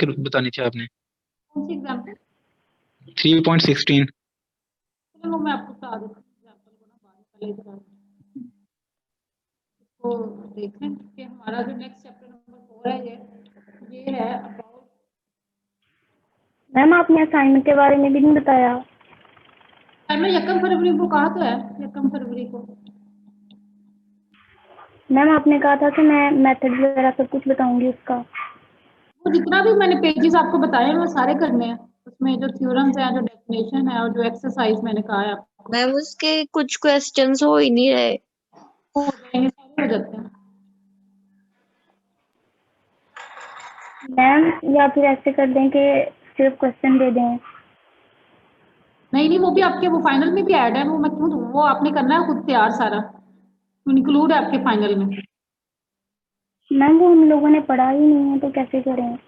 बतानी थी आपने। कौन सी एग्जाम्पल? 3.16। चलो वो मैं आपको बता देती हूँ एग्जाम्पल को ना, बाद पहले तो देख लें कि हमारा जो नेक्स्ट चैप्टर नंबर 4 है ये है अबाउट। मैम आपने असाइनमेंट के बारे में भी नहीं बताया। मैं 1 फरवरी को कहा तो है, 1 फरवरी को। मैम आपने कहा था कि मैं मेथड वगैरह सब कुछ बताऊंगी उसका। वो जितना भी मैंने पेजेस आपको बताए हैं वो सारे करने हैं, उसमें जो थ्योरम्स हैं, जो डेफिनेशन है और जो एक्सरसाइज मैंने कहा है आपको। मैम उसके कुछ क्वेश्चंस हो ही नहीं रहे। हो जाएंगे, सारे हो जाते हैं। मैम या फिर ऐसे कर दें कि सिर्फ क्वेश्चन दे दें। नहीं वो भी आपके वो फाइनल में भी ऐड है, वो मैं क्यों दूं, वो आपने करना है खुद तैयार सारा, इंक्लूड है आपके फाइनल में। मैम वो हम लोगों ने पढ़ा ही नहीं है तो कैसे करें।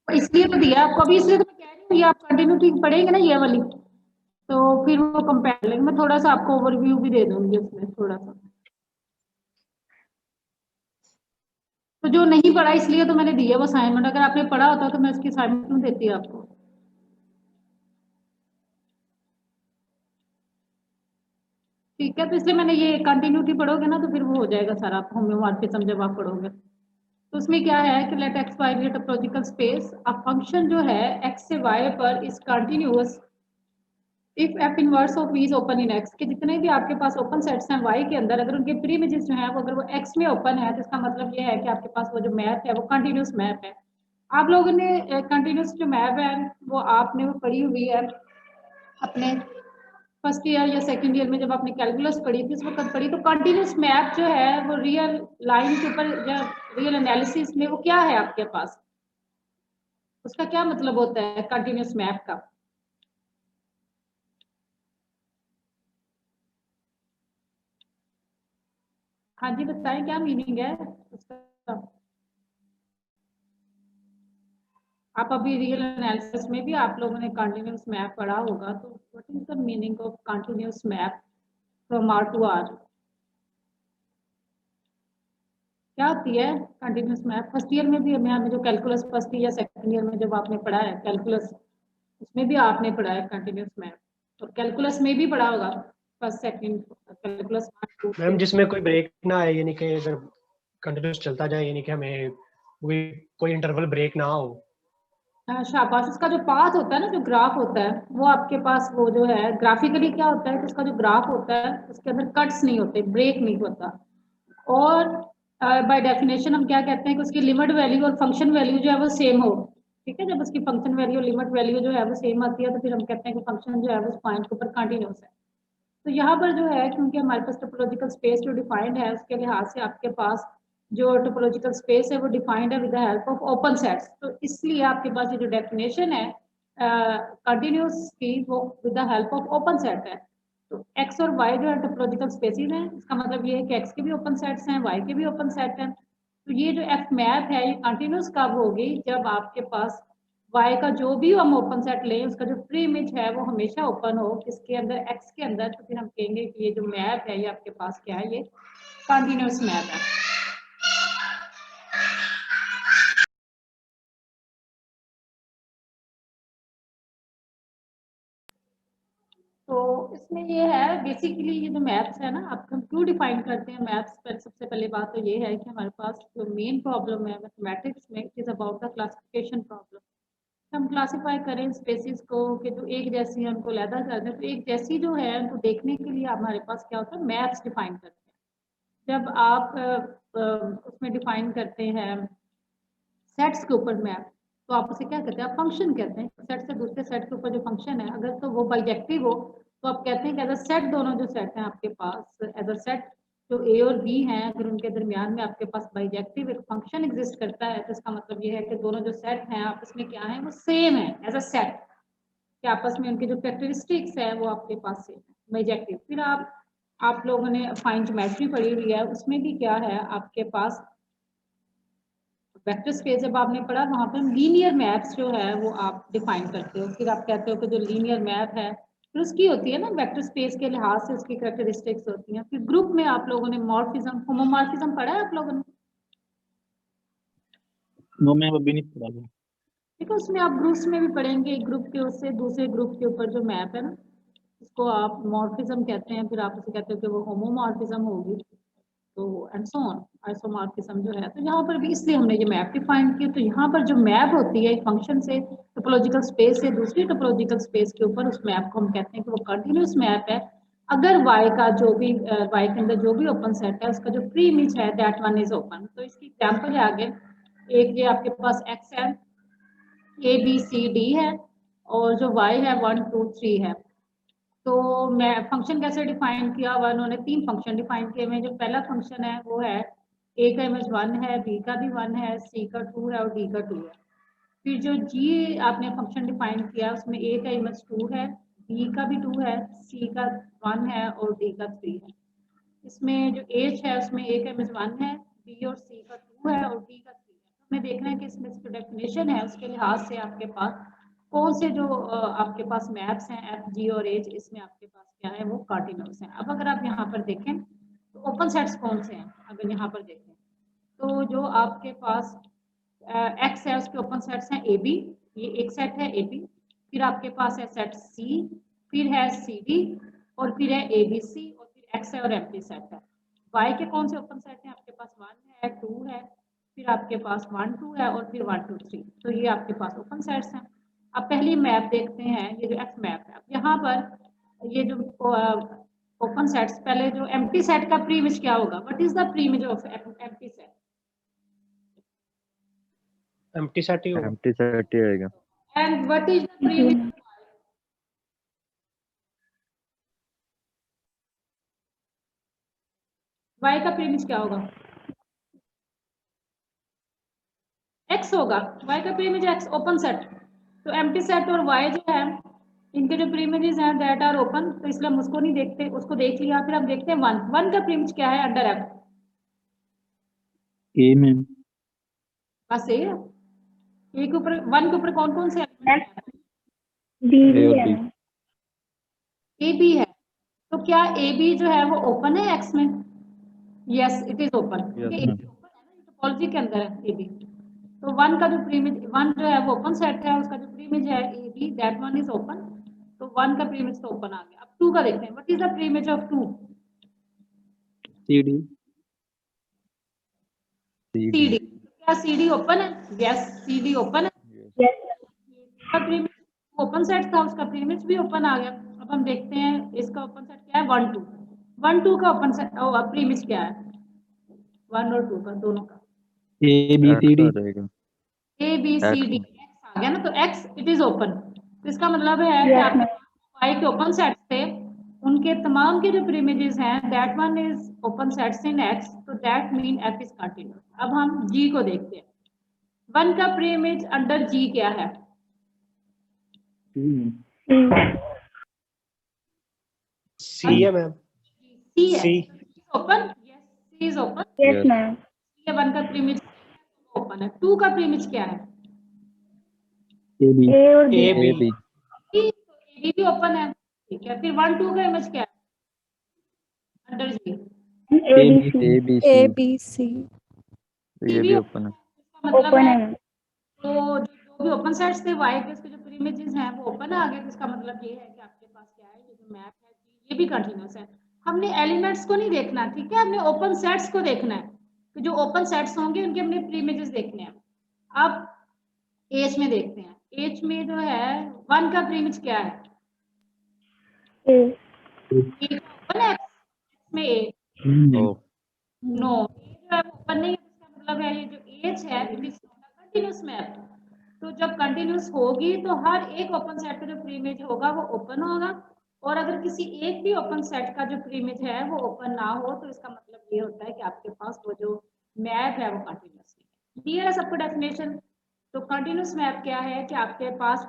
इसलिए तो दिया आपको अभी, इसलिए तो मैं कह रही हूँ ये आप कंटिन्यूटी पढ़ेंगे ना ये वाली, तो फिर वो कंपेयर लेंगे। मैं थोड़ा सा आपको ओवरव्यू भी दे दूंगी उसमें थोड़ा सा। तो जो नहीं पढ़ा इसलिए तो मैंने दिया वो असाइनमेंट, अगर आपने पढ़ा होता तो मैं इसकी असाइनमेंट क्यों देती आपको। ठीक है, तो इसलिए मैंने ये कंटिन्यूटी पढ़ोगे ना तो फिर वो हो जाएगा सारा होम्योमॉर्फिज्म जब आप पढ़ोगे। तो उसमें क्या है कि let X Y be a topological space, अब फंक्शन जो है एक्स से वाई पर is continuous if F inverse of V is open in X, के जितने भी आपके पास ओपन सेट्स हैं वाई के अंदर, अगर उनके प्री इमेजेस जो है वो अगर वो एक्स में ओपन है तो इसका मतलब ये है कि आपके पास वो जो मैप है वो कंटिन्यूस मैप है। आप लोगों ने कंटिन्यूस जो मैप है वो आपने वो पढ़ी हुई है अपने फर्स्ट ईयर या सेकंड ईयर में, जब आपने कैलकुलस पढ़ी थी उस वक्त पढ़ी। तो कंटिन्यूस मैप जो है वो रियल लाइन के ऊपर या रियल एनालिसिस में वो क्या है आपके पास, उसका क्या मतलब होता है कंटिन्यूस मैप का। हाँ जी बताएं क्या मीनिंग है उसका। आप अभी रियल एनालिसिस में भी आप लोगों ने कंटिन्यूस मैप पढ़ा होगा, तो what is the meaning of continuous map from R to R, क्या होती है कंटिन्यूस मैप। फर्स्ट ईयर में भी हमें जो calculus first year second year में जब आपने पढ़ा है कैलकुलस, उसमें भी आपने पढ़ा है कंटिन्यूस मैप, और कैलकुलस में भी पढ़ा होगा फर्स्ट सेकंड कैलकुलस। मैम जिसमें कोई ब्रेक ना आए, यानी कि अगर कंटिन्यूस चलता जाए, यानी कि हमें कोई इंटरवल ब्रेक ना हो। शाबाश, इसका जो पाथ होता है ना, जो ग्राफ होता है वो आपके पास वो जो है ग्राफिकली क्या होता है कि उसका जो ग्राफ होता है उसके अंदर कट्स नहीं होते, ब्रेक नहीं होता। और बाय डेफिनेशन हम क्या कहते हैं कि उसकी लिमिट वैल्यू और फंक्शन वैल्यू जो है वो सेम हो। ठीक है, जब उसकी फंक्शन वैल्यू और लिमिट वैल्यू जो है वो सेम आती है तो फिर हम कहते हैं कि फंक्शन जो है वो उस पॉइंट के ऊपर कंटिन्यूस है। तो यहाँ पर जो है क्योंकि हमारे पास टोपोलॉजिकल स्पेस जो डिफाइंड है उसके लिहाज से आपके पास जो टोपोलॉजिकल स्पेस है वो डिफाइंड है with the help of open sets, तो इसलिए आपके पास ये जो डेफिनेशन है कंटिन्यूस की वो with the help of open set है। तो एक्स और वाई जो है टोपोलॉजिकल स्पेसिस हैं, इसका मतलब ये है कि एक्स के भी ओपन सेट्स हैं, वाई के भी ओपन सेट हैं। तो ये जो एफ मैप है ये कंटिन्यूस कब होगी, जब आपके पास y का जो भी हम ओपन सेट लें उसका जो प्री इमेज है वो हमेशा ओपन हो किसके अंदर, x के अंदर, तो फिर हम कहेंगे कि ये जो मैप है ये आपके पास क्या है, ये कंटिन्यूस मैप है। तो इसमें ये है बेसिकली ये जो मैप्स है ना, आप हम क्यों डिफाइन करते हैं मैप्स पर, सबसे पहले बात तो ये है कि हमारे पास जो मेन प्रॉब्लम है मैथमेटिक्स में it is about the classification problem. हम क्लासिफाई करें स्पेसिस को कि जो एक जैसी है उनको लैदा कर दें, तो एक जैसी जो है उनको देखने के लिए हमारे पास क्या होता है मैप्स डिफाइन करते हैं। जब आप उसमें डिफाइन करते हैं सेट्स के ऊपर मैप, तो आप उसे क्या कहते हैं, आप फंक्शन कहते हैं। सेट से दूसरे सेट के ऊपर जो फंक्शन है अगर तो वो बाइजेक्टिव हो तो आप कहते हैं कि एज अ सेट दोनों जो सेट हैं आपके पास एज अ सेट जो ए और बी हैं अगर उनके दरमियान में आपके पास बाइजेक्टिव एक फंक्शन एग्जिस्ट करता है तो इसका मतलब ये है कि दोनों जो सेट हैं आपस में क्या है वो सेम है एज अ सेट, कि आपस में उनके जो कैरेक्टरिस्टिक्स है वो आपके पास सेम है बाइजेक्टिव। फिर आप लोगों ने फाइन ज्योमेट्री पढ़ी हुई है, उसमें भी क्या है आपके पास वेक्टर स्पेस जब आपने पढ़ा वहां पर लीनियर मैप्स जो है वो आप डिफाइन करते हो। फिर आप कहते हो कि जो लीनियर मैप है फिर उसकी होती है ना वेक्टर स्पेस के लिहाज से उसकी कैरेक्टरिस्टिक्स होती हैं। फिर ग्रुप में आप लोगों ने मॉर्फिज्म होमोमॉर्फिज्म पढ़ा है आप लोगों ने? नो मैम अभी नहीं पढ़ा था। देखो उसमें आप ग्रुप्स में भी पढ़ेंगे, एक ग्रुप के उससे दूसरे ग्रुप के ऊपर जो मैप है ना, इसको आप मॉर्फिज्म कहते हैं, फिर आप उसे कहते हो कि वो होमोमॉर्फिज्म होगी, तो एंड सो ऑन, आइसोमॉर्फिज्म जो है। तो यहाँ पर भी इसलिए हमने ये मैप डिफाइन किया। तो यहाँ पर जो मैप होती है एक फंक्शन से, टोपोलॉजिकल स्पेस से दूसरी टोपोलॉजिकल स्पेस के ऊपर, उस मैप को हम कहते हैं कि वो कंटिन्यूस मैप है। अगर y का जो भी y के अंदर जो भी ओपन सेट है उसका जो प्री इमेज है दैट वन इज ओपन। तो इसकी एग्जांपल है आगे, एक ये आपके पास x है, ए बी सी डी है, और जो y है 1 2 3 है। तो मैं फंक्शन कैसे डिफाइन किया हुआ, उन्होंने 3 फंक्शन डिफाइन किए हुए हैं। जो पहला फंक्शन है वो है a का इमेज 1 है, b का भी 1 है, c का 2 है और d का 2 है। फिर जो g आपने फंक्शन डिफाइन किया उसमें a का इमेज 2 है, b का भी 2 है, c का 1 है और d का 3 है। इसमें जो h है उसमें a का इमेज 1 है, b और c का 2 है और d का 3 है। हमें देखना है कि इसमें जो डेफिनेशन है उसके लिहाज से आपके पास कौन से जो आपके पास मैप्स हैं एफ जी और एच, इसमें आपके पास क्या है वो कार्टिनल्स हैं। अब अगर आप यहाँ पर देखें तो ओपन सेट्स कौन से हैं, अगर यहाँ पर देखें तो जो आपके पास एक्स है उसके ओपन सेट्स हैं ए बी, ये एक सेट है ए बी, फिर आपके पास है सेट सी, फिर है सी डी और फिर है ए बी सी और फिर एक्स है और एम्प्टी सेट है। वाई के कौन से ओपन सेट हैं, आपके पास 1 है 2 है, फिर आपके पास 1 2 है और फिर 1 2 3। तो ये आपके पास ओपन सेट्स हैं। अब पहली मैप देखते हैं, ये जो एक्स मैप है। अब यहाँ पर ये जो ओपन सेट्स, पहले जो एम्प्टी सेट का प्री इमेज क्या होगा, what is the pre image of empty set? Empty set ही होगा। एम्प्टी सेट ही आएगा। And what is the pre image? y का प्री इमेज क्या होगा? x होगा, y का pre image x, open set. तो एम्प्टी सेट और y जो है इनके जो प्री इमेजेस हैं दैट आर ओपन, तो इसलिए हम उसको नहीं देखते, उसको देख लिया। फिर हम देखते हैं 1 का प्री इमेज क्या है अंडर f? ए मैम बस ये है। ए के ऊपर 1 के ऊपर कौन कौन से एलिमेंट हैं? डी A भी और है B। मैम। ए बी है। तो क्या ए बी जो है वो ओपन है एक्स में? यस इट इज ओपन, क्योंकि ए ma'am। बी ओपन है ना, टोपोलॉजी के अंदर है ए बी। तो 1 का जो प्री इमेज 1 जो है वो ओपन सेट है, उसका जो प्री इमेज है A B that one is open. तो 1 का प्री इमेज तो ओपन आ गया। अब 2 का देखते हैं, what is the pre image of 2? C D C CD। D. क्या सी डी ओपन है? यस सी डी ओपन है। यस इसका प्री इमेज ओपन सेट था, उसका प्री इमेज भी ओपन आ गया। अब हम देखते हैं इसका ओपन सेट क्या है, 1 2। 1 2 का ओपन सेट प्री इमेज क्या है 1 और 2 का, दोनों का? A B C X D आ जाएगा। A B C X D, में। एक्स आ गया ना, तो एक्स इट इज ओपन। तो इसका मतलब है कि यस आपके मैम। वाई के ओपन सेट थे, उनके तमाम के जो प्री इमेजेस हैं that one is open sets in X, तो that mean F is continuous. अब हम जी को देखते हैं। 1 का प्री इमेज अंडर जी क्या है? सी है मैम। सी है। C. Open, yes C is open. Yes Yes। Ma'am. ये 1 का प्री इमेज ओपन है। 2 का प्री इमेज क्या है? ए बी ए और B. A B. A B। तो ए भी ओपन है, ठीक है। फिर 1 2 का इमेज क्या है under G? A B C. A B A C। B C। तो ये भी ओपन है। इसका मतलब ओपन है है मैम। तो जो भी ओपन सेट्स थे वाई के, उसके जो प्री इमेजेस हैं वो ओपन आ गए। इसका मतलब ये है कि आपके पास क्या है, ये जो मैप है ये भी कंटीन्यूअस है। हमने एलिमेंट्स को नहीं देखना, ठीक है, हमने ओपन सेट्स को देखना है। तो जो ओपन सेट्स होंगे उनके हमने प्री इमेजेस देखने हैं। अब एच में देखते हैं। एच में जो है 1 का प्री इमेज क्या है? ए। ए ओपन है में ए? ओ। नो, ए जो है वो ओपन नहीं है। इसका मतलब है ये जो एच है इट इज कंटीन्यूअस मैप। तो जब कंटीन्यूअस होगी तो हर एक ओपन सेट का जो प्री इमेज होगा वो ओपन होगा, और अगर किसी एक भी ओपन सेट का जो प्री इमेज है वो ओपन ना हो तो इसका मतलब ये होता है कि आपके पास वो जो मैप है वो कंटीन्यूअस है। क्लियर है सबको डेफिनेशन? तो कंटीन्यूअस मैप क्या है कि आपके पास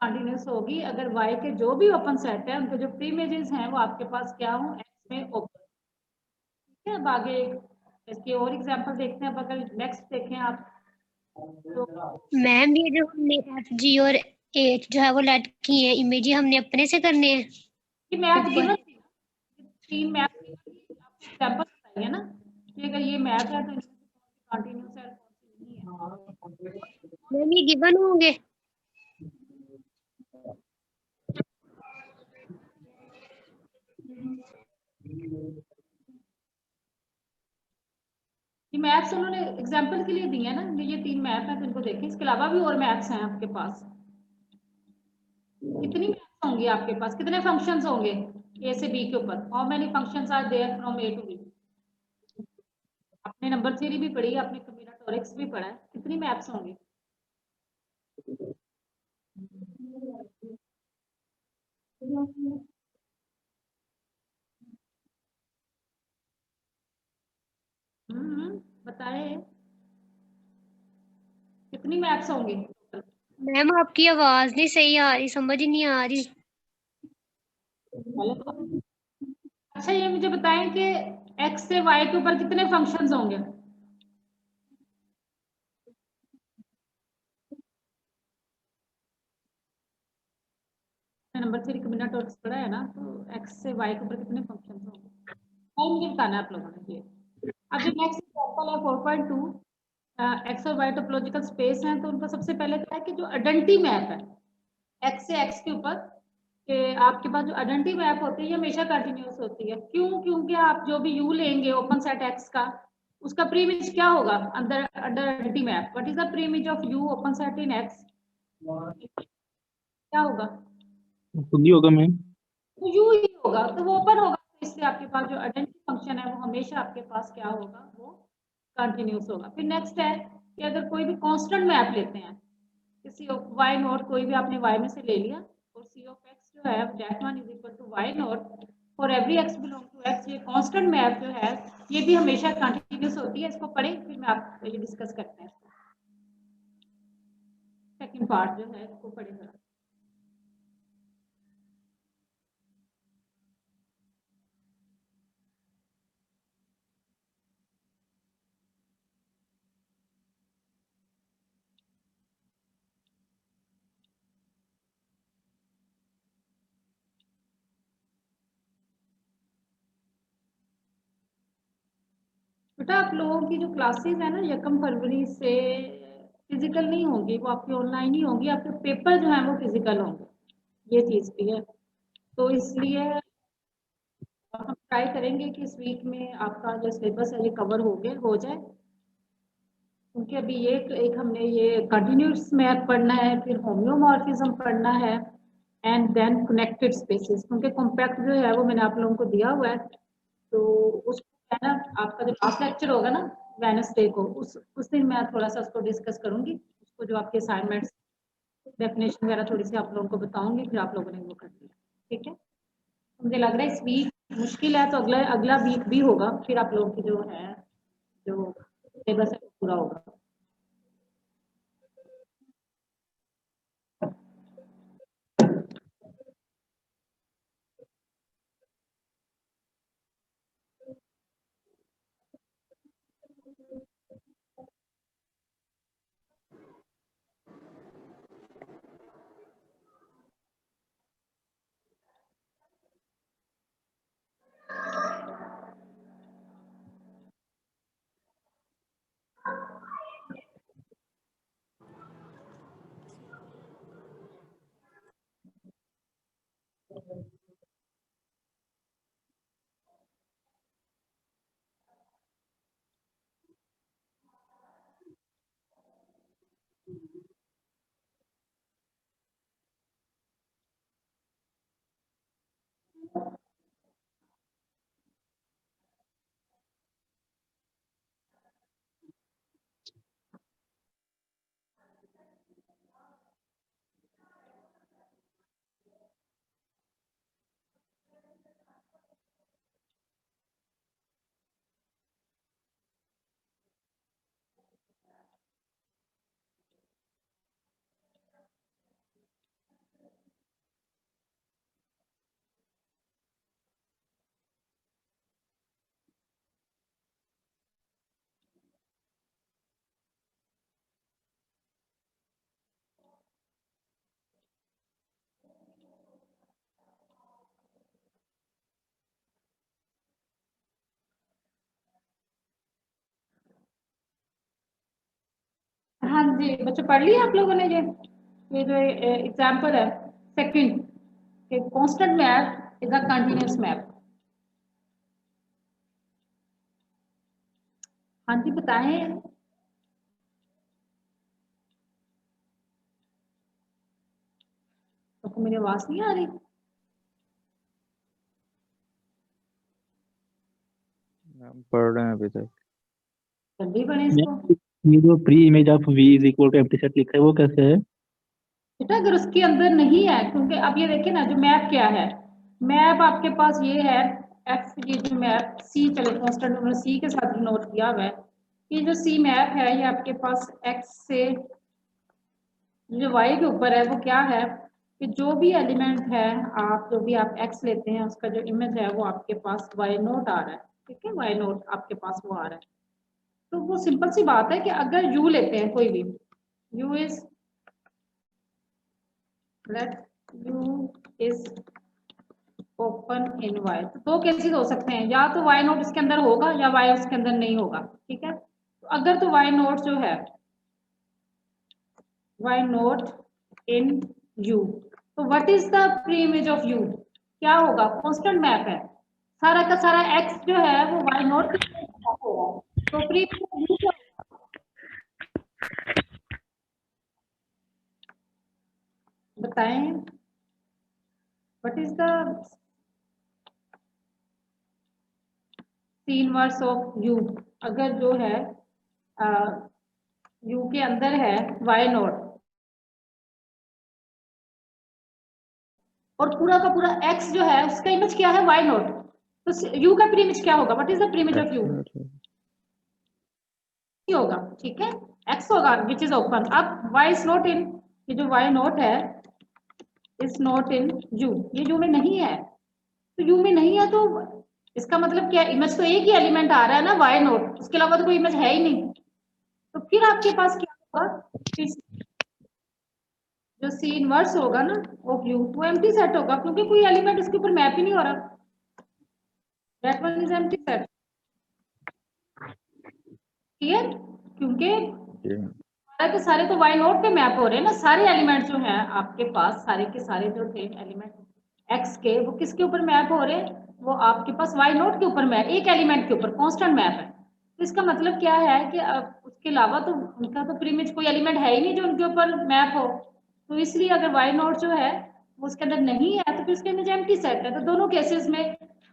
कंटीन्यूअस होगी अगर y के जो भी ओपन सेट है उनके जो प्री इमेजेस हैं वो आपके पास क्या हो, x में ओपन। ठीक है, अब आगे इसके और एग्जांपल देखते हैं। अब अगर नेक्स्ट देखें आप तो मैम ये जो हमने एफ जी और एच जो है वो लेट की है इमेज, हमने अपने से करने हैं। ये मैप गिवन थी, 3 मैप आपको एग्जांपल बताइए ना। कि अगर ये मैप है तो कंटिन्यूस है कौन सी नहीं है। मैम ये गिवन होंगे। ये मैप्स उन्होंने एग्जाम्पल के लिए दिए हैं ना, ये 3 मैप हैं तो इनको देखें। इसके अलावा भी और मैप्स हैं आपके पास। कितनी मैप्स होंगी आपके पास, कितने फंक्शंस होंगे ए से बी के ऊपर? How many functions are there from A to B? आपने नंबर थ्योरी भी पढ़ी, आपने कॉम्बिनेटोरिक्स भी पढ़ा है, कितनी मैप्स होंगी? बताए कितनी मैप्स होंगी? मैम आपकी आवाज नहीं सही आ रही, समझ ही नहीं आ रही। अच्छा ये मुझे बताएं कि x से y के ऊपर कितने फंक्शंस होंगे? नंबर 3 कॉम्बिनेटोरिक्स पढ़ा है ना, तो x से y के ऊपर कितने फंक्शंस होंगे और मुझे बताना है आप लोगों ने। ये अब जो नेक्स्ट एग्जांपल है 4.2, x और y टोपोलॉजिकल स्पेस हैं, तो उनका सबसे पहले क्या है कि जो आइडेंटिटी मैप है x से x के ऊपर, कि आपके पास जो आइडेंटिटी मैप होती है ये हमेशा कंटिन्यूअस होती है। क्यों? क्योंकि आप जो भी u लेंगे ओपन सेट x का, उसका प्रीइमेज क्या होगा अंदर under identity map? What is the preimage of u open set in x? क्या होगा? खुद ही होगा मैम। तो u ही होगा, तो वो ओपन होगा, तो इसलिए आपके पास जो आइडेंटिटी फंक्शन है वो हमेशा आपके पास क्या होगा? वो कंटिन्यूअस होगा। फिर नेक्स्ट है कि अगर कोई भी कांस्टेंट मैप लेते हैं, किसी y नॉट कोई भी आपने y में से ले लिया, और c ऑफ x जो है that one is equal to y not for every x belong to x, ये कांस्टेंट मैप जो है ये भी हमेशा कंटिन्यूअस होती है। इसको पढ़ें फिर मैं आपको ये डिस्कस करते हैं। सेकंड पार्ट जो है इसको पढ़ें जरा। बेटा आप लोगों की जो क्लासेस है ना 1 फरवरी से फिजिकल नहीं होगी, वो आपकी ऑनलाइन ही होगी। आपके पेपर जो है वो फिजिकल होंगे, ये चीज भी है। तो इसलिए हम ट्राई करेंगे कि इस वीक में आपका जो सिलेबस है ये कवर हो जाए, क्योंकि अभी ये एक हमने ये कंटिन्यूस मैप पढ़ना है, फिर होम्योमॉर्फिज्म पढ़ना है, एंड देन कनेक्टेड स्पेसेस। क्योंकि कॉम्पैक्ट जो है वो मैंने आप लोगों को दिया हुआ है, तो उसको है ना आपका जो लास्ट लेक्चर होगा ना वेडनेसडे को, उस दिन मैं थोड़ा सा उसको डिस्कस करूंगी। उसको जो आपके असाइनमेंट्स डेफिनेशन वगैरह थोड़ी सी आप लोगों को बताऊंगी, फिर आप लोगों ने वो कर दिया। ठीक है, मुझे लग रहा है इस वीक मुश्किल है, तो अगला अगला वीक भी होगा, फिर आप लोगों की जो है जो सिलेबस है वो पूरा होगा। जी बच्चों पढ़ लिया आप लोगों ने ये जो एग्जाम्पल है second, constant map is a continuous map. हाँ जी बताएं। तो मेरी आवाज नहीं आ रही? हम पढ़ रहे हैं अभी तक। जल्दी पढ़े इसको। ये जो pre image of v is equal to empty set लिखा है वो कैसे है? बेटा अगर उसके अंदर नहीं है, क्योंकि अब ये देखिए ना जो मैप क्या है, मैप आपके पास ये है एक्स की जो मैप सी, चलो कांस्टेंट हमने सी के साथ नोट किया हुआ है। ये जो सी मैप है ये आपके पास एक्स से जो वाई के ऊपर है वो क्या है कि जो भी एलिमेंट है आप जो भी आप एक्स लेते हैं उसका जो इमेज है वो आपके पास वाई नोट आ रहा है। ठीक है, वाई नोट आपके पास वो आ रहा है। तो वो सिंपल सी बात है कि अगर यू लेते हैं कोई भी, U is let U is open in Y, तो दो केसेस हो सकते हैं, या तो वाई नोट इसके अंदर होगा या वाई उसके अंदर नहीं होगा। ठीक है, तो अगर तो वाई नोट जो है वाई नोट इन यू, तो what is the pre image of you? क्या होगा? कांस्टेंट मैप है, सारा का सारा एक्स जो है वो वाई नोट होगा। तो प्री इमेज ऑफ यू क्या होगा? बताएं, what is the inverse of you? अगर जो है यू के अंदर है वाई नोट और पूरा का पूरा एक्स जो है उसका इमेज क्या है? Y naught. तो यू का प्री इमेज क्या होगा? What is the pre image of U? होगा। ठीक है, एक्स होगा विच इज ओपन। अब वाई इज नॉट इन, ये जो वाई नोट है इज नॉट इन यू, ये यू में नहीं है। तो यू में नहीं है तो इसका मतलब क्या? इमेज तो एक ही एलिमेंट आ रहा है ना, वाई नोट, उसके अलावा तो कोई इमेज है ही नहीं। तो फिर आपके पास क्या होगा? जो सी इनवर्स होगा ना ऑफ यू वो एम्प्टी सेट होगा, क्योंकि कोई एलिमेंट इसके ऊपर मैप ही नहीं हो रहा। That one is empty set. Clear? क्योंकि सारे के सारे तो वाई नोट पे मैप हो रहे हैं ना, सारे एलिमेंट जो हैं आपके पास, सारे के सारे जो थे एलिमेंट एक्स के, वो किसके ऊपर मैप हो रहे हैं? वो आपके पास वाई नोट के ऊपर मैप, एक एलिमेंट के ऊपर कांस्टेंट मैप है। तो इसका मतलब क्या है कि उसके अलावा तो उनका तो प्री इमेज कोई एलिमेंट है ही नहीं जो उनके ऊपर मैप हो। तो इसलिए अगर वाई नोट जो है वो उसके अंदर नहीं है तो फिर उसके इमेज एम्प्टी सेट है। तो दोनों केसेस में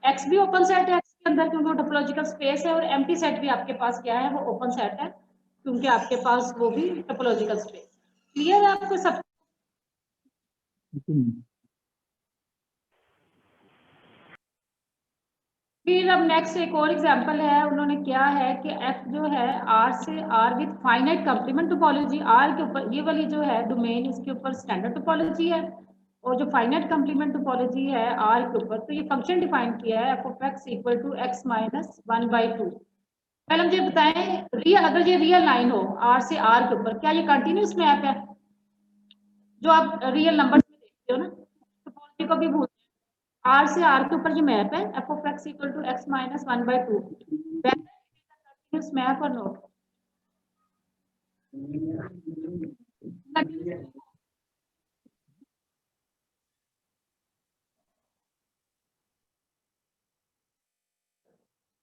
एक्स भी ओपन सेट है एक्स के अंदर, क्योंकि वो टोपोलॉजिकल स्पेस है, और एम्प्टी सेट भी आपके पास क्या है? वो ओपन सेट है, क्योंकि आपके पास वो भी टोपोलॉजिकल स्पेस। क्लियर है आपको सब? फिर अब नेक्स्ट एक और एग्जांपल है, उन्होंने क्या है कि f जो है r से r with finite complement topology, r के ऊपर ये वाली जो है डोमेन इसके ऊपर स्टैंडर्ड टोपोलॉजी है, और जो फाइनाइट कंप्लीमेंट टोपोलॉजी है r के ऊपर, तो ये फंक्शन डिफाइन किया है f of x equal to x minus 1/2। पहले मुझे बताएं, रियल, अगर ये रियल लाइन हो r से r के ऊपर, क्या ये कंटिन्यूअस मैप है? जो आप रियल नंबर में देखते हो ना, टोपोलॉजी को भी भूल, r से r के ऊपर ये मैप है f of x equal to x minus 1/2। Continuous map और नोट?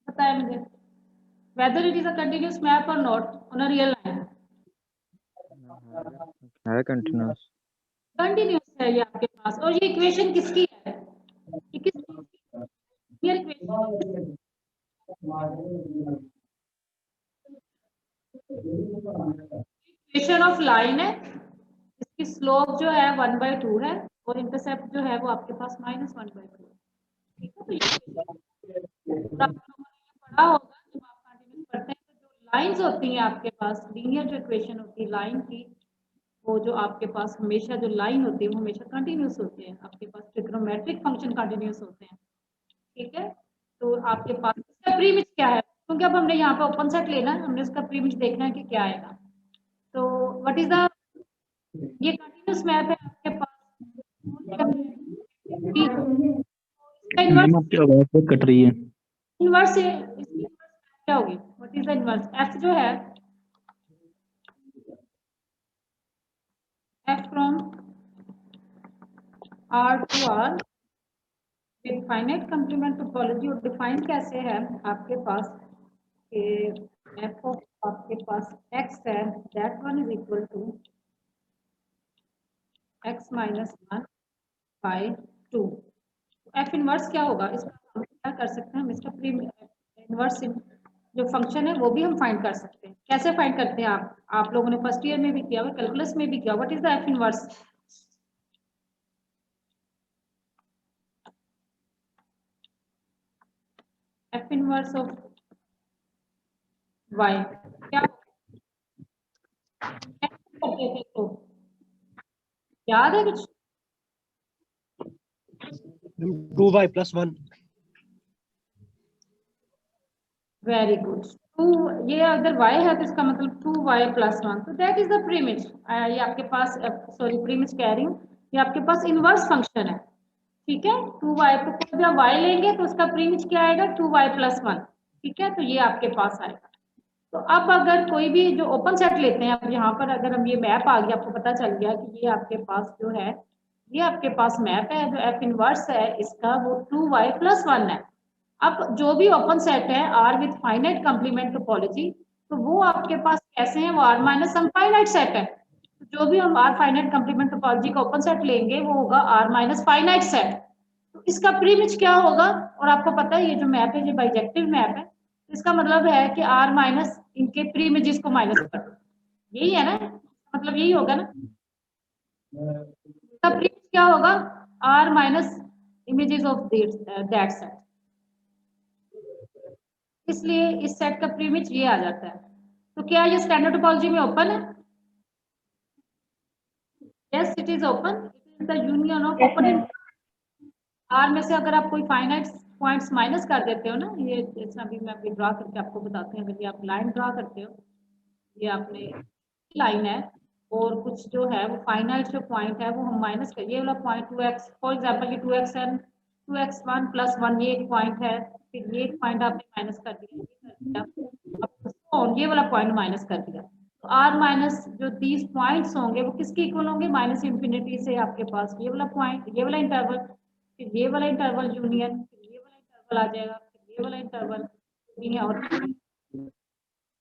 बताएं मुझे, whether it is a continuous map or not on a real line? है कंटिन्यूअस। कंटिन्यूअस है ये आपके पास। और ये इक्वेशन किसकी है? ये किस लीनियर इक्वेशन ऑफ लाइन है, इसकी स्लोप जो है 1/2 है और इंटरसेप्ट जो है वो आपके पास -1/2 है। ठीक है, तो पढ़ा होगा जब आप कंटिन्यूअस पढ़ते हैं तो जो लाइंस होती हैं आपके पास, लीनियर जो इक्वेशन होती है लाइन की, वो जो आपके पास हमेशा जो लाइन होती है वो हमेशा कंटिन्यूअस होते हैं, आपके पास ट्रिग्नोमेट्रिक फंक्शन कंटिन्यूअस होते हैं। ठीक है, तो आपके पास इसका प्री इमेज क्या है? क्योंकि अब हमने यहाँ पे ओपन सेट लेना है, हमने उसका प्री इमेज देखना है कि क्या आएगा। तो व्हाट इज द, ये कंटिन्यूअस मैप है आपके पास, मैम आपकी आवाज बहुत कट रही है। इनवर्स है, इसकी इनवर्स क्या होगी? What is the inverse? f जो है R2R with finite complement topology, और डिफाइन कैसे है आपके पास कि f of आपके पास x है, that one is equal to x minus 1 by 2। f inverse क्या होगा, इसका हम क्या कर सकते हैं, हम इसका प्री इनवर्स जो फंक्शन है वो भी हम फाइंड कर सकते हैं। कैसे फाइंड करते हैं आप लोगों ने फर्स्ट ईयर में भी किया हुआ, कैलकुलस में भी किया। What is the f inverse? f inverse of y क्या करते थे, तो याद है कुछ? 2y plus 1। Very good. 2, ये अगर y है तो इसका मतलब 2y plus 1, तो दैट इज द प्रीमिज। ये आपके पास, सॉरी प्रीमिज कह रही हूँ, ये आपके पास इनवर्स फंक्शन है, ठीक है। 2y, तो जब y लेंगे तो उसका प्रीमिज क्या आएगा, 2y plus 1, ठीक है। तो ये आपके पास आएगा। तो अब अगर कोई भी जो ओपन सेट लेते हैं, अब यहाँ पर अगर हम ये मैप आ गया, आपको पता चल गया कि ये आपके पास जो है, ये आपके पास मैप है, जो f इनवर्स है इसका वो 2y plus 1 है। अब जो भी ओपन सेट है R with finite complement topology, तो वो आपके पास कैसे हैं, वो R minus some finite set है। तो जो भी हम R फाइनाइट कॉम्प्लीमेंट टोपोलॉजी का ओपन सेट लेंगे वो होगा R माइनस फाइनाइट सेट। तो इसका प्रीमिज क्या होगा, और आपको पता है ये जो मैप है ये बाइजेक्टिव मैप है, इसका मतलब है कि R माइनस इनके प्रीमिजेस को माइनस कर दो, यही है ना, मतलब यही होगा ना। इसका प्रीमिज क्या होगा, R minus images of that set, इसलिए इस सेट का प्रीमिज ये आ जाता है। तो क्या ये स्टैंडर्ड टोपोलॉजी में ओपन है? Yes it is open, it is the union of open R में से अगर आप कोई फाइनाइट पॉइंट्स माइनस कर देते हो ना, ये जैसे अभी मैं अभी ड्रा करके आपको बताती हूँ, अगर आप लाइन ड्रा करते हो, ये आपने लाइन है और कुछ जो है वो फाइनाइट जो पॉइंट है वो हम माइनस कर, ये वाला पॉइंट 2x, फॉर एग्जांपल ये 2xn 2x1 प्लस 1 ये एक पॉइंट है, फिर ये एक पॉइंट आपने माइनस कर दिया, ये वाला पॉइंट माइनस कर दिया। तो r माइनस जो 30 पॉइंट्स होंगे वो किसके इक्वल होंगे, माइनस इंफिनिटी से आपके पास ये वाला पॉइंट, ये वाला इंटरवल, फिर ये वाला इंटरवल यूनियन, फिर ये वाला इंटरवल आ जाएगा, फिर ये वाला इंटरवल और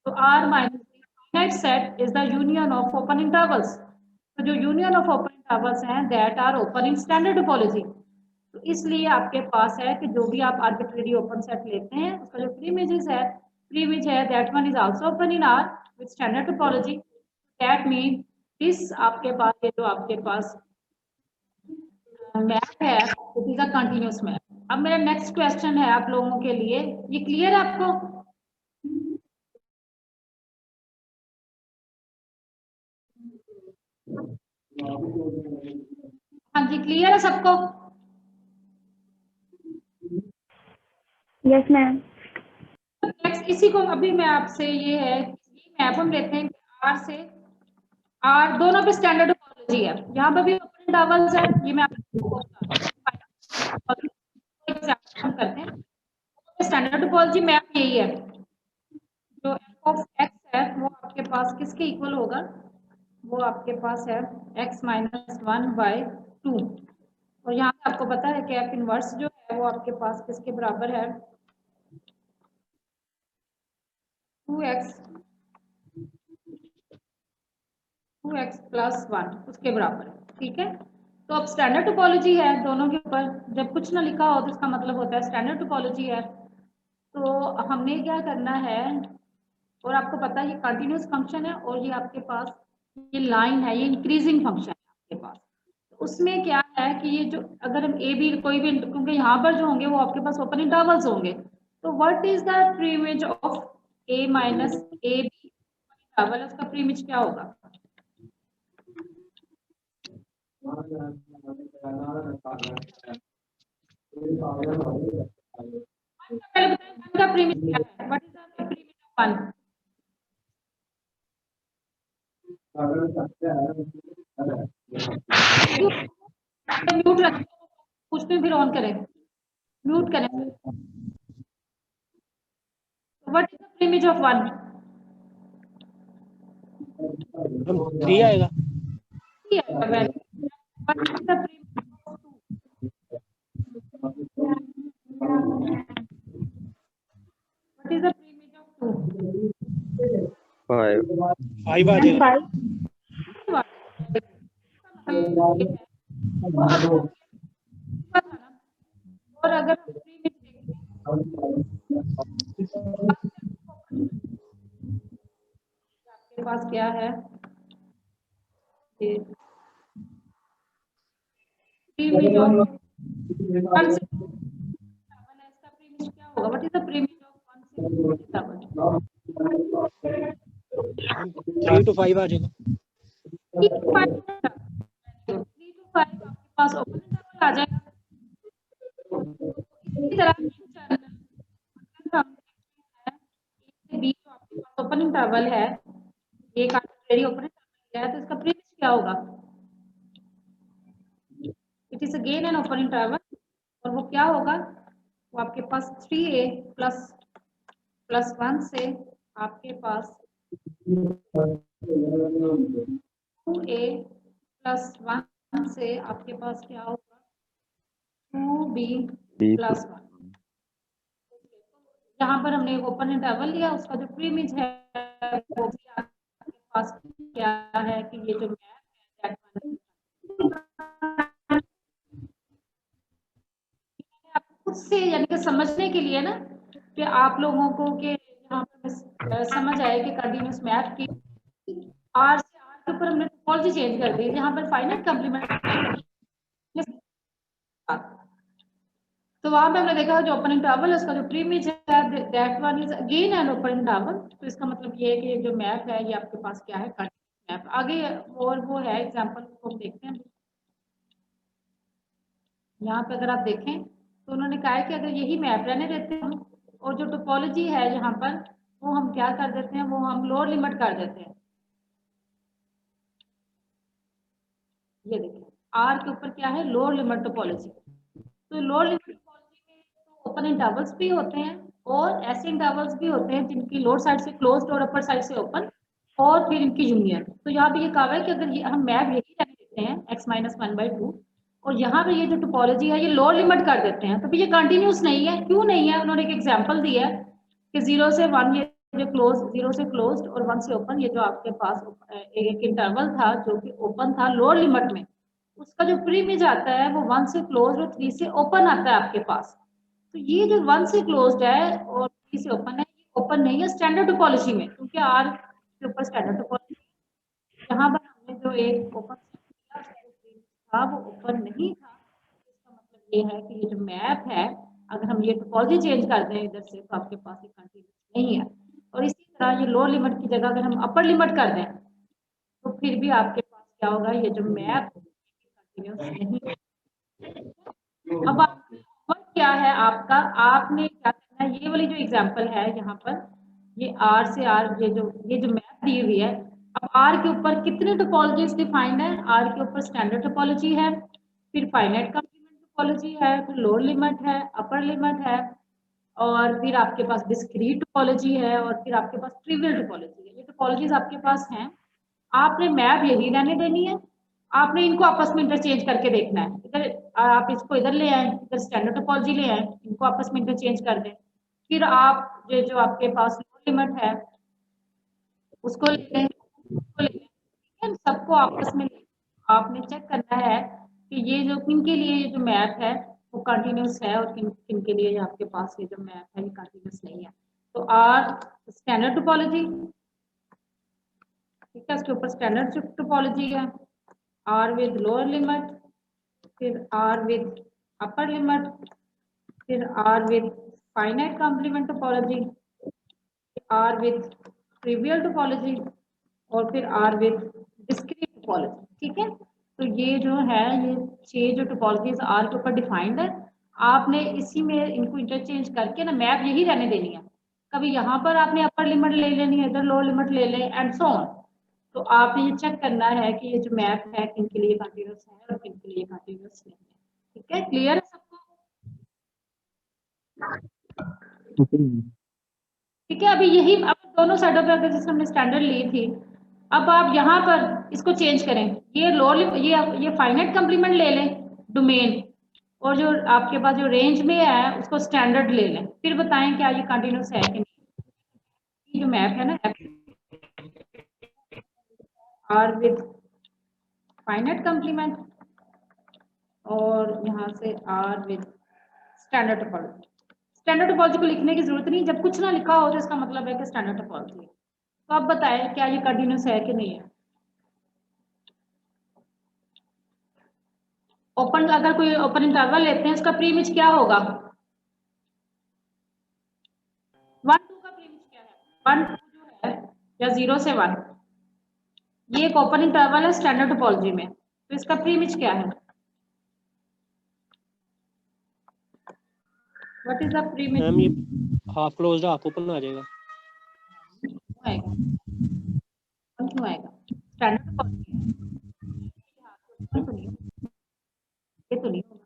तो R minus finite set is the union of open intervals. तो जो यूनियन ऑफ ओपन इंटरवल्स हैं that are open in standard topology. तो इसलिए आपके पास है कि जो भी आप आर्बिट्रेरी ओपन सेट लेते हैं उसका जो प्रीमिज है that one is also open in R with standard topology. That mean this आपके पास ये जो आपके पास मैप है it is a continuous map. अब मेरा नेक्स्ट क्वेश्चन है आप लोगों के लिए, ये क्लियर है आपको? हाँ जी क्लियर है सबको? Yes ma'am. नेक्स्ट इसी को अभी मैं आपसे ये है, ये मैप हम लेते हैं R से R, दोनों पे स्टैंडर्ड टोपोलॉजी है, यहाँ पे भी ओपन इंटरवल्स है, ये मैं आपको एग्जांपल करते हैं। स्टैंडर्ड टोपोलॉजी मैप यही है, जो f ऑफ x है वो आपके पास किसके इक्वल होगा, वो आपके पास है x माइनस 1 बाई 2। और यहाँ पे आपको पता है कि f इनवर्स जो है वो आपके पास किसके बराबर है, 2x प्लस 1 उसके बराबर है, ठीक है। तो अब स्टैंडर्ड टोपोलॉजी है दोनों के ऊपर, जब कुछ ना लिखा हो तो इसका मतलब होता है स्टैंडर्ड टोपोलॉजी है। तो हमने क्या करना है, और आपको पता है ये कंटिन्यूअस फंक्शन है और ये आपके पास ये लाइन है, ये इंक्रीजिंग फंक्शन है आपके पास। तो उसमें क्या है कि ये जो अगर हम ए बी कोई भी, क्योंकि यहाँ पर जो होंगे वो आपके पास ओपन इंटरवल्स होंगे, तो what is the preimage of a minus A B interval, उसका प्रीमिज क्या होगा? पहले बताएं वन का प्रीमिज क्या है, what is the preimage of one? Mute रखें, पूछते हैं फिर ऑन करें, म्यूट करें। What is the preimage of one? 3 आएगा। What is the preimage of two? 5 आ जाएगा। 5 और अगर आपके पास क्या है, ये प्रीमिज ऑफ 1 से 2 इसका प्रीमिज क्या होगा? What is the preimage of 1 से 2 3 to 5 आ जाएगा। 3 to 5 आपके पास ओपन इंटरवल आ जाएगा। इसी तरह बी जो आपके पास ओपन इंटरवल है, एक आर्बिट्रेरी ओपन इंटरवल है, तो इसका प्रीमिज क्या होगा? It is again an open interval, और वो क्या होगा? वो आपके पास 3a प्लस 1 से आपके पास 2a प्लस 1 से आपके पास क्या होगा? 2b plus 1। यहाँ पर हमने एक ओपन इंटरवल लिया, उसका जो प्रीमिज है वो भी आपके पास क्या है कि ये जो मैप है खुद से, यानी कि समझने के लिए ना, कि आप लोगों को के यहाँ पर समझ आए कि कंटिन्यूअस मैप की आर से आर के ऊपर हमने टोपोलॉजी चेंज कर दी, यहाँ पर फाइनाइट कॉम्प्लीमेंट। तो वहां पे हमने देखा जो ओपन इंटरवल है उसका जो प्रीमिज है that one is again an open interval. तो इसका मतलब ये है कि जो मैप है ये आपके पास क्या है? Continuous map. आगे और वो है एग्जांपल को देखते हैं। यहाँ पे अगर आप देखें तो उन्होंने कहा है कि अगर यही मैप रहने देते हैं और जो टोपोलॉजी है यहाँ पर वो हम क्या कर देते हैं, वो हम लोअर लिमिट कर देते हैं। ये देखिए आर के ऊपर क्या है? Lower limit topology. तो लोअर लिमिट टोपोलॉजी में तो ओपन इंटरवल्स भी होते हैं और ऐसे इंटरवल्स भी होते हैं जिनकी लोअर साइड से क्लोज्ड और अपर साइड से ओपन, और फिर इनकी यूनियन। तो यहाँ पे ये कहा है कि अगर ये हम मैप यही रहने देते हैं x-1/2 और यहाँ पे ये जो टोपोलॉजी है ये लोअर लिमिट कर देते हैं, तो भी ये कंटिन्यूस नहीं है। क्यों नहीं है? उन्होंने एक एग्जांपल दिया है कि 0 से 1 ये जो क्लोज, 0 से क्लोज्ड और 1 से ओपन, ये जो आपके पास एक इंटरवल था जो कि ओपन था लोअर लिमिट में, उसका जो प्रीमिज आता है वो 1 से क्लोज्ड और 3 से ओपन आता है आपके पास। तो ये जो 1 से क्लोज्ड है और 3 से ओपन है, ये ओपन नहीं है स्टैंडर्ड टोपोलॉजी में, क्योंकि आर के ऊपर स्टैंडर्ड टोपोलॉजी यहाँ पर हमने जो एक ओपन था वो ओपन नहीं था। इसका मतलब ये है कि ये जो मैप है अगर हम ये टोपोलॉजी चेंज कर दें इधर से तो आपके पास ये कंटिन्यूस नहीं है। और इसी तरह ये लोअर लिमिट की जगह अगर हम अपर लिमिट कर दें तो फिर भी आपके पास क्या होगा? ये जो मैप कंटिन्यूस नहीं है। अब होमवर्क क्या है आपका? आपने क्या करना है, ये वाली जो एग्जांपल है यहाँ पर, ये आर से आर ये जो मैप दी हुई है, अब आर के ऊपर कितने टोपोलॉजीज डिफाइंड है? आर के ऊपर स्टैंडर्ड टोपोलॉजी है, फिर फाइनाइट कॉम्प्लीमेंट टोपोलॉजी है, फिर लोअर लिमिट है, अपर लिमिट है, और फिर आपके पास डिस्क्रीट टोपोलॉजी है, और फिर आपके पास ट्रिवियल टोपोलॉजी है। ये टोपोलॉजीज आपके पास हैं। आपने मैप यही रहने देनी है, आपने इनको आपस में इंटरचेंज करके देखना है। इधर आप इसको इधर ले आए, इधर स्टैंडर्ड टोपोलॉजी ले आए, इनको आपस में इंटरचेंज कर दें। फिर आप जो आपके पास लोअर लिमिट है उसको ले लें, उसको ले लें, ठीक है? सबको आपस में आपने चेक करना है कि ये जो किन के लिए ये जो मैप है वो कंटिन्यूस है और किन किन के लिए आपके पास ये जो मैप है ये कंटिन्यूस नहीं है। तो आर स्टैंडर्ड टोपोलॉजी, ठीक है, इसके ऊपर स्टैंडर्ड टोपोलॉजी है, आर विद लोअर लिमिट, फिर आर विद अपर लिमिट, फिर R with finite complement topology, R with trivial topology, और फिर आर विद डिस्क्रीट टोपोलॉजी। ठीक है, तो ये जो है ये 6 जो टोपोलॉजीज आर के ऊपर डिफाइंड है, आपने इसी में इनको इंटरचेंज करके ना मैप यही रहने देनी है। कभी यहाँ पर आपने अपर लिमिट ले लेनी है, इधर लोअर लिमिट ले लें एंड सो ऑन। तो आपने ये चेक करना है कि ये जो मैप है किन के लिए कंटिन्यूस है और किन के लिए कंटिन्यूस नहीं है। ठीक है, क्लियर है सबको? ठीक है, अभी यही अब दोनों साइडों पे अगर जैसे हमने स्टैंडर्ड ली थी, अब आप यहाँ पर इसको चेंज करें, ये लोअर ये फाइनाइट कॉम्प्लीमेंट ले लें डोमेन, और जो आपके पास जो रेंज में है उसको स्टैंडर्ड ले लें, फिर बताएं क्या ये कंटिन्यूस है कि नहीं। जो मैप है ना आर विद फाइनाइट कंप्लीमेंट और यहाँ से R with standard topology. Standard topology को लिखने की जरूरत नहीं, जब कुछ ना लिखा हो तो इसका मतलब है कि स्टैंडर्ड टोपोलॉजी है। तो आप बताएं क्या ये कंटिन्यूस है कि नहीं है। ओपन, अगर कोई ओपन इंटरवल लेते हैं उसका प्रीमिज क्या होगा? 1 2 का प्रीमिज क्या है? 1 2 जो है या 0 से 1, ये एक ओपन इंटरवल है स्टैंडर्ड टोपोलॉजी में, तो इसका प्रीमिज क्या है? What is the preimage? Ma'am ये हाफ क्लोज्ड हाफ ओपन आ जाएगा। आएगा, क्यों आएगा? स्टैंडर्ड टोपोलॉजी है, ये तो नहीं होगा,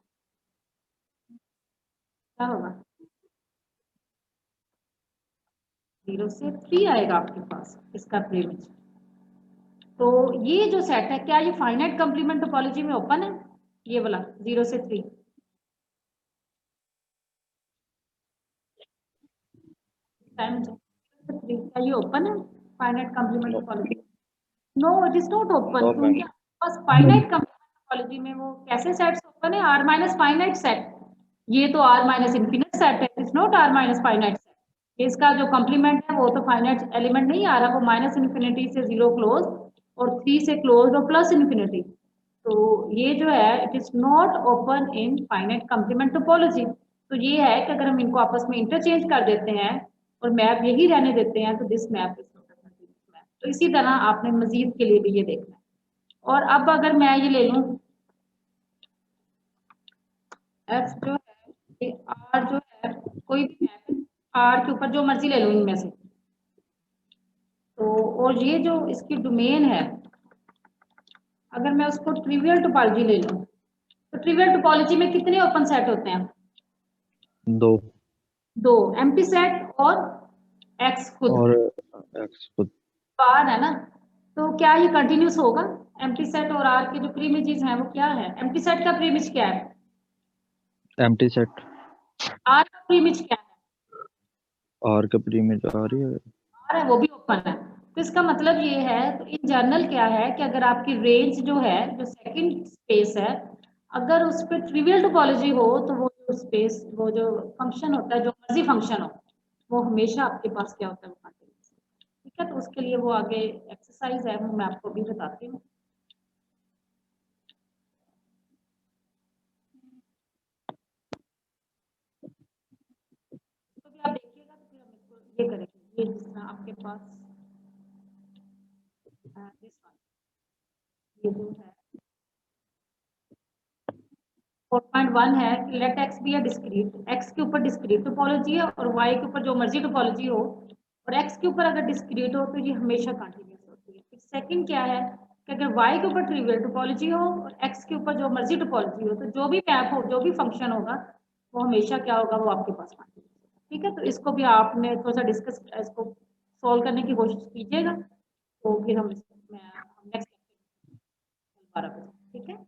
क्या होगा? 0 से 3 आएगा आपके पास इसका प्रीमिज। तो ये जो सेट है, क्या ये फाइनाइट कंप्लीमेंट टोपोलॉजी में ओपन है? ये वाला 0 से 3 क्या ये ओपन है finite complement topology? No, it is not open, क्योंकि बस फाइनाइट कंप्लीमेंट टोपोलॉजी में वो कैसे सेट्स ओपन है? R minus finite set. ये तो आर माइनस इनफिनिट सेट है, it is not R minus finite set. इसका जो कंप्लीमेंट है वो तो फाइनाइट एलिमेंट नहीं आ रहा, वो माइनस इन्फिनिटी से 0 क्लोज और 3 से क्लोज और प्लस इन्फिनिटी। तो ये जो है it is not open in finite complement topology. तो ये है कि अगर हम इनको आपस में इंटरचेंज कर देते हैं और मैप यही रहने देते हैं तो this map is not a continuous map. तो इसी तरह आपने मजीद के लिए भी ये देखना है। और अब अगर मैं ये ले लूं एफ जो है, ये आर जो है, कोई भी मैप है आर के ऊपर जो मर्जी ले लूं इनमें से, तो और ये जो इसकी डोमेन है, अगर मैं उसको ट्रिवियल टोपोलॉजी ले लूं तो ट्रिवियल टोपोलॉजी में कितने ओपन सेट होते हैं? 2 एम्प्टी सेट और एक्स खुद और एक्स खुद। आर है ना। तो क्या ये कंटिन्यूस होगा? एम्प्टी सेट और आर के जो प्रीमिजेस हैं वो क्या है? एम्प्टी सेट का प्रीमिज क्या है? Empty set. आर का प्रीमिज क्या है? और का प्रीमिज आ रही है। आर है, वो भी ओपन है। तो इसका मतलब ये है, तो इन जनरल क्या है कि अगर आपकी रेंज जो है, जो सेकंड स्पेस है, अगर उस पर ट्रिवियल टोपोलॉजी हो तो वो जो स्पेस, वो जो फंक्शन होता है, जो मर्जी फंक्शन हो, वो हमेशा आपके पास क्या होता है? वो कंटिन्यूअस। ठीक है, तो उसके लिए वो आगे एक्सरसाइज है, वो मैं आपको भी बताती हूँ। तो भी आप देखिएगा तो फिर हम इसको ये करेंगे, ये जिस तरह आपके पास दिस वन, ये जो है 4.1 है कि let X be a discrete, X के ऊपर डिस्क्रीट टोपोलॉजी है और वाई के ऊपर जो मर्जी टोपोलॉजी हो, और एक्स के ऊपर अगर डिस्क्रीट हो तो ये हमेशा कंटिन्यूअस होती है। फिर सेकंड क्या है कि अगर वाई के ऊपर ट्रिवियल टोपोलॉजी हो और एक्स के ऊपर जो मर्जी टोपोलॉजी हो, तो जो भी मैप हो, जो भी फंक्शन होगा, वो हमेशा क्या होगा? वो आपके पास कंटिन्यूअस होगा। ठीक है, तो इसको भी आपने थोड़ा सा डिस्कस, इसको सॉल्व करने की कोशिश कीजिएगा, तो फिर हम नेक्स्ट 12 बजे, ठीक है।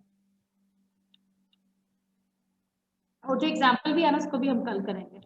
और जो एग्जाम्पल भी है ना, उसको भी हम कल करेंगे।